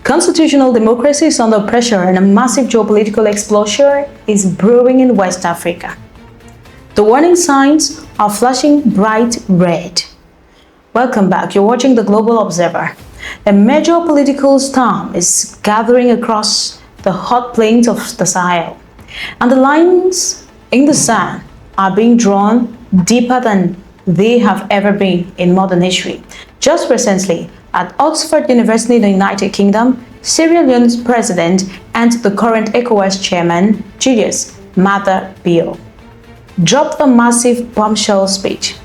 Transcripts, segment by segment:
Constitutional democracy is under pressure and a massive geopolitical explosion is brewing in West Africa. The warning signs are flashing bright red. Welcome back. You're watching The Global Observer. A major political storm is gathering across the hot plains of the Sahel, and the lines in the sand are being drawn deeper than they have ever been in modern history. Just recently, at Oxford University in the United Kingdom, Sierra Leone's president and the current ECOWAS Chairman, Julius Maada Bio, dropped a massive bombshell speech.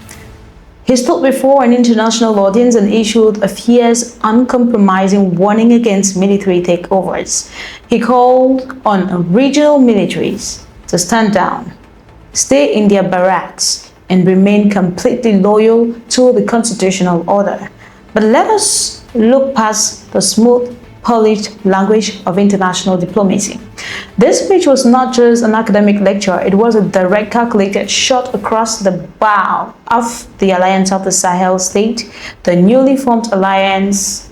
He stood before an international audience and issued a fierce, uncompromising warning against military takeovers. He called on regional militaries to stand down, stay in their barracks, and remain completely loyal to the constitutional order. But let us look past the smooth, polished language of international diplomacy. This speech was not just an academic lecture, it was a direct calculated shot across the bow of the Alliance of the Sahel States, the newly formed alliance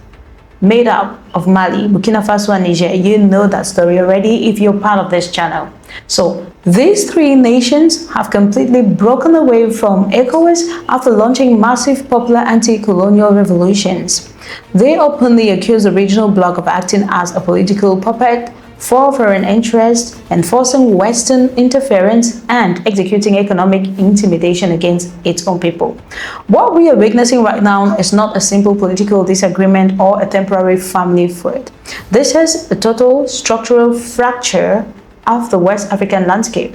made up of Mali, Burkina Faso, and Niger. You know that story already if you're part of this channel. So these three nations have completely broken away from ECOWAS after launching massive popular anti-colonial revolutions. They openly accuse the regional bloc of acting as a political puppet for foreign interests, enforcing Western interference, and executing economic intimidation against its own people. What we are witnessing right now is not a simple political disagreement or a temporary family feud. This is a total structural fracture of the West African landscape.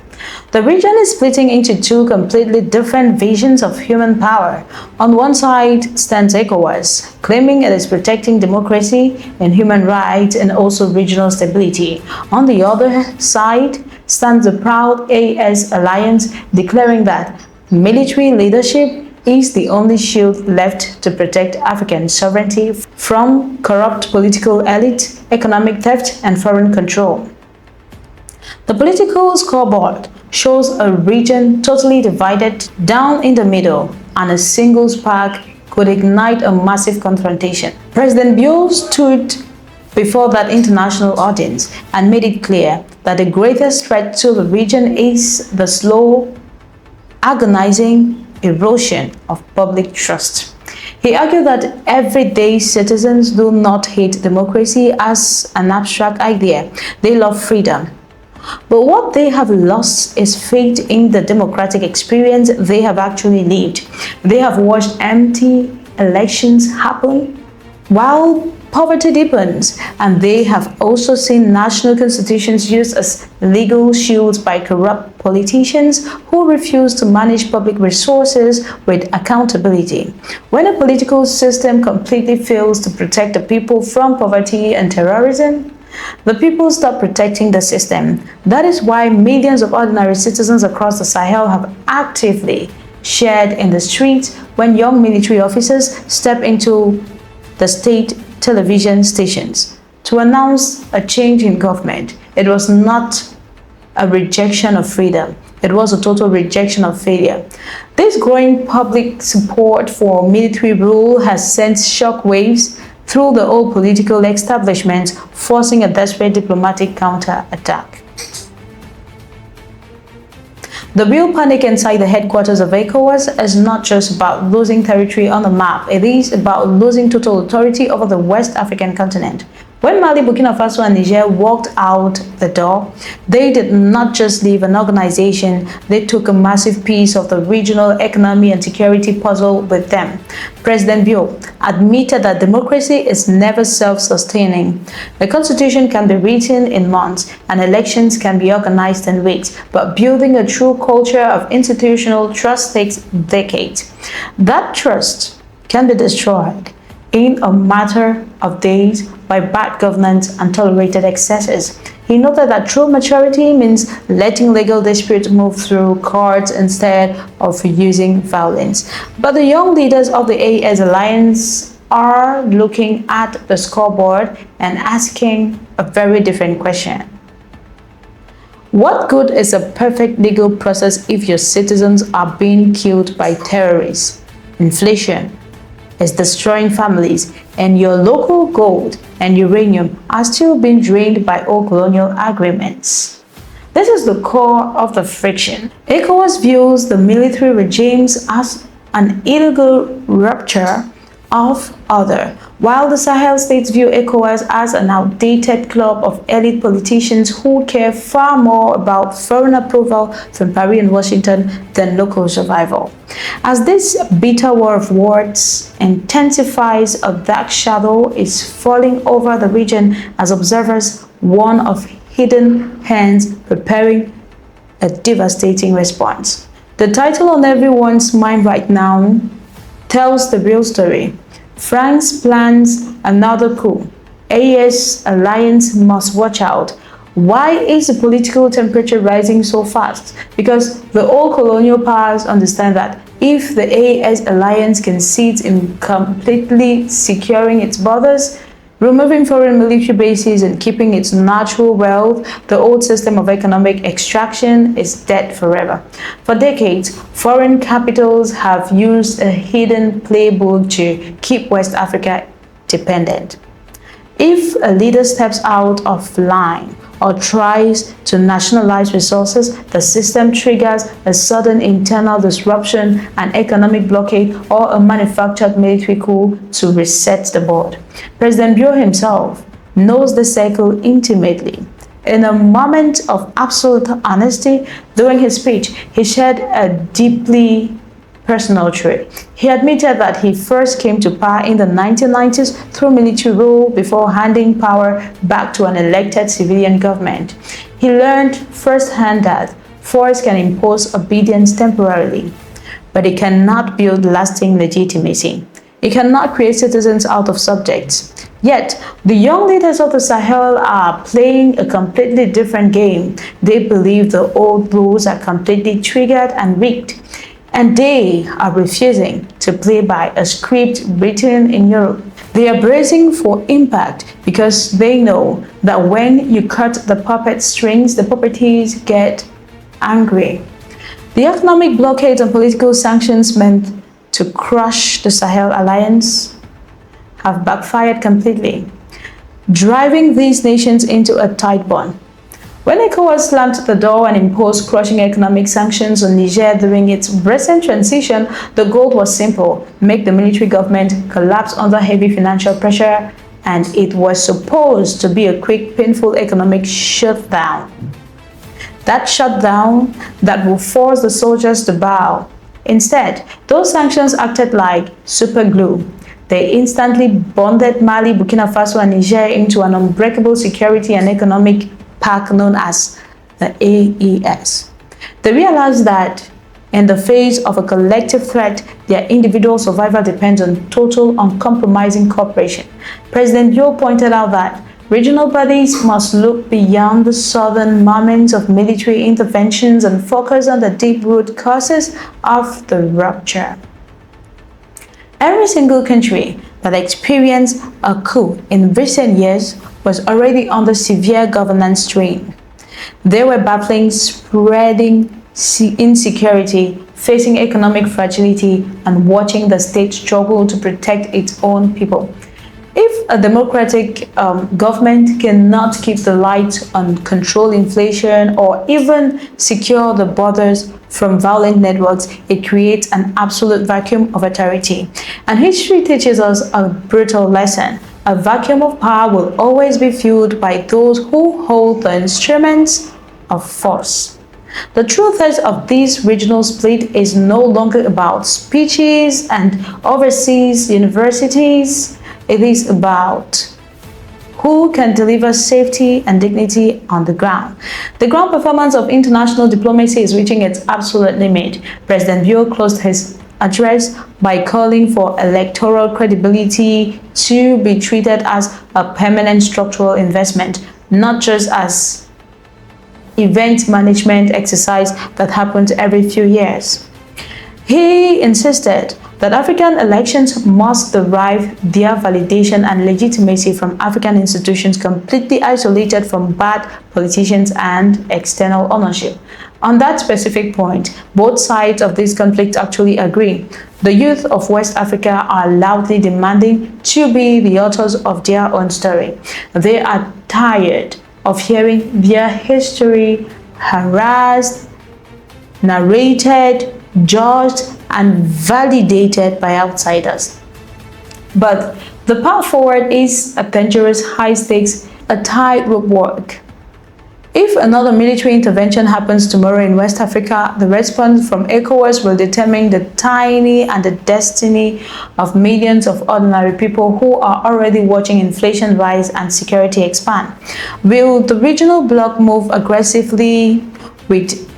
The region is splitting into two completely different visions of human power. On one side stands ECOWAS, claiming it is protecting democracy and human rights and also regional stability. On the other side stands the proud AES Alliance, declaring that military leadership is the only shield left to protect African sovereignty from corrupt political elite, economic theft, and foreign control. The political scoreboard shows a region totally divided down in the middle, and a single spark could ignite a massive confrontation. President Bio stood before that international audience and made it clear that the greatest threat to the region is the slow, agonizing erosion of public trust. He argued that everyday citizens do not hate democracy as an abstract idea. They love freedom. But what they have lost is faith in the democratic experience they have actually lived. They have watched empty elections happen while poverty deepens, and they have also seen national constitutions used as legal shields by corrupt politicians who refuse to manage public resources with accountability. When a political system completely fails to protect the people from poverty and terrorism, the people stop protecting the system. That is why millions of ordinary citizens across the Sahel have actively shared in the streets when young military officers step into the state television stations to announce a change in government. It was not a rejection of freedom. It was a total rejection of failure. This growing public support for military rule has sent shockwaves through the whole political establishment, forcing a desperate diplomatic counter-attack. The real panic inside the headquarters of ECOWAS is not just about losing territory on the map, it is about losing total authority over the West African continent. When Mali, Burkina Faso, and Niger walked out the door, they did not just leave an organization, they took a massive piece of the regional economy and security puzzle with them. President Bio admitted that democracy is never self-sustaining. The constitution can be written in months and elections can be organized in weeks, but building a true culture of institutional trust takes decades. That trust can be destroyed in a matter of days by bad governance and tolerated excesses. He noted that true maturity means letting legal disputes move through courts instead of using violence. But the young leaders of the AES Alliance are looking at the scoreboard and asking a very different question. What good is a perfect legal process if your citizens are being killed by terrorists, inflation, is destroying families, and your local gold and uranium are still being drained by old colonial agreements. This is the core of the friction. ECOWAS views the military regimes as an illegal rupture of order, while the Sahel states view ECOWAS as an outdated club of elite politicians who care far more about foreign approval from Paris and Washington than local survival. As this bitter war of words intensifies, a dark shadow is falling over the region as observers warn of hidden hands preparing a devastating response. The title on everyone's mind right now tells the real story. France plans another coup. AES Alliance must watch out. Why is the political temperature rising so fast? Because the old colonial powers understand that if the AES Alliance concedes in completely securing its borders, removing foreign military bases and keeping its natural wealth, the old system of economic extraction is dead forever. For decades, foreign capitals have used a hidden playbook to keep West Africa dependent. If a leader steps out of line or tries to nationalize resources, the system triggers a sudden internal disruption, an economic blockade, or a manufactured military coup to reset the board. President Bio himself knows the cycle intimately. In a moment of absolute honesty, during his speech, he shared a deeply personal trait. He admitted that he first came to power in the 1990s through military rule before handing power back to an elected civilian government. He learned firsthand that force can impose obedience temporarily, but it cannot build lasting legitimacy. It cannot create citizens out of subjects. Yet, the young leaders of the Sahel are playing a completely different game. They believe the old rules are completely triggered and rigged, and they are refusing to play by a script written in Europe. They are bracing for impact because they know that when you cut the puppet strings, the puppeteers get angry. The economic blockades and political sanctions meant to crush the Sahel Alliance have backfired completely, driving these nations into a tight bond. When ECOWAS slammed the door and imposed crushing economic sanctions on Niger during its recent transition, the goal was simple: make the military government collapse under heavy financial pressure, and it was supposed to be a quick, painful economic shutdown. That shutdown that will force the soldiers to bow. Instead, those sanctions acted like super glue. They instantly bonded Mali, Burkina Faso, and Niger into an unbreakable security and economic pact known as the AES. They realized that in the face of a collective threat, their individual survival depends on total, uncompromising cooperation. President Bio pointed out that regional bodies must look beyond the sudden moments of military interventions and focus on the deep root causes of the rupture. Every single country that experienced a coup in recent years was already under severe governance strain. They were battling spreading insecurity, facing economic fragility, and watching the state struggle to protect its own people. If a democratic government cannot keep the lights on, control inflation, or even secure the borders from violent networks, it creates an absolute vacuum of authority. And history teaches us a brutal lesson. A vacuum of power will always be filled by those who hold the instruments of force. The truth is of this regional split is no longer about speeches and overseas universities. It is about who can deliver safety and dignity on the ground. The ground performance of international diplomacy is reaching its absolute limit. President Bio closed his address by calling for electoral credibility to be treated as a permanent structural investment, not just as event management exercise that happens every few years. He insisted that African elections must derive their validation and legitimacy from African institutions completely isolated from bad politicians and external ownership. On that specific point, both sides of this conflict actually agree. The youth of West Africa are loudly demanding to be the authors of their own story. They are tired of hearing their history harassed, narrated, judged, and validated by outsiders. But the path forward is a dangerous, high-stakes, a tightrope walk. If another military intervention happens tomorrow in West Africa, the response from ECOWAS will determine the destiny and the destiny of millions of ordinary people who are already watching inflation rise and security expand. Will the regional bloc move aggressively with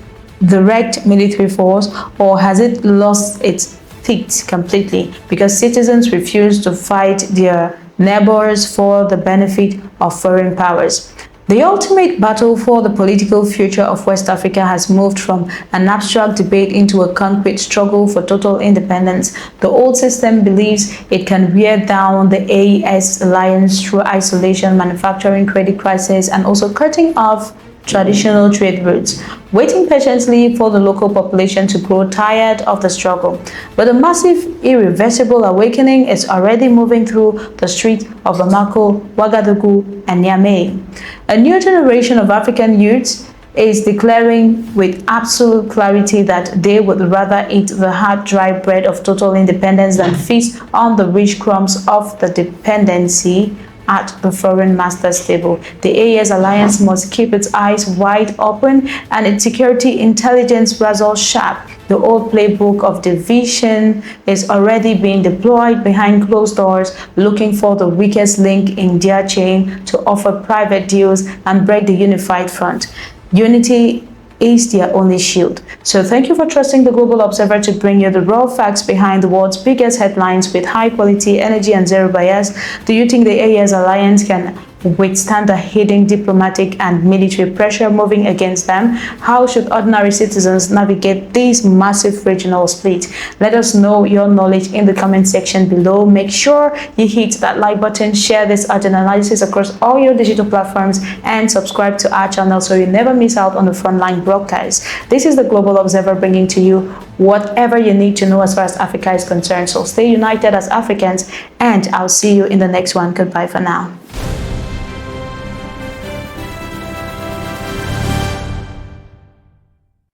direct military force, or has it lost its feet completely because citizens refuse to fight their neighbors for the benefit of foreign powers? The ultimate battle for the political future of West Africa has moved from an abstract debate into a concrete struggle for total independence. The old system believes it can wear down the AES Alliance through isolation, manufacturing credit crisis, and also cutting off traditional trade routes, waiting patiently for the local population to grow tired of the struggle. But a massive, irreversible awakening is already moving through the streets of Bamako, Ouagadougou, and Niamey. A new generation of African youths is declaring with absolute clarity that they would rather eat the hard, dry bread of total independence than feast on the rich crumbs of the dependency at the foreign master's table. The AES Alliance must keep its eyes wide open and its security intelligence razor sharp. The old playbook of division is already being deployed behind closed doors, looking for the weakest link in their chain to offer private deals and break the unified front. Unity is their only shield. So thank you for trusting the Global Observer to bring you the raw facts behind the world's biggest headlines with high quality, energy, and zero bias. Do you think the AES Alliance can withstand the hidden diplomatic and military pressure moving against them? How should ordinary citizens navigate this massive regional split? Let us know your knowledge in the comment section below. Make sure you hit that like button, share this urgent analysis across all your digital platforms, and subscribe to our channel so you never miss out on the frontline broadcast. This is the Global Observer bringing to you whatever you need to know as far as Africa is concerned. So stay united as Africans, and I'll see you in the next one. Goodbye for now.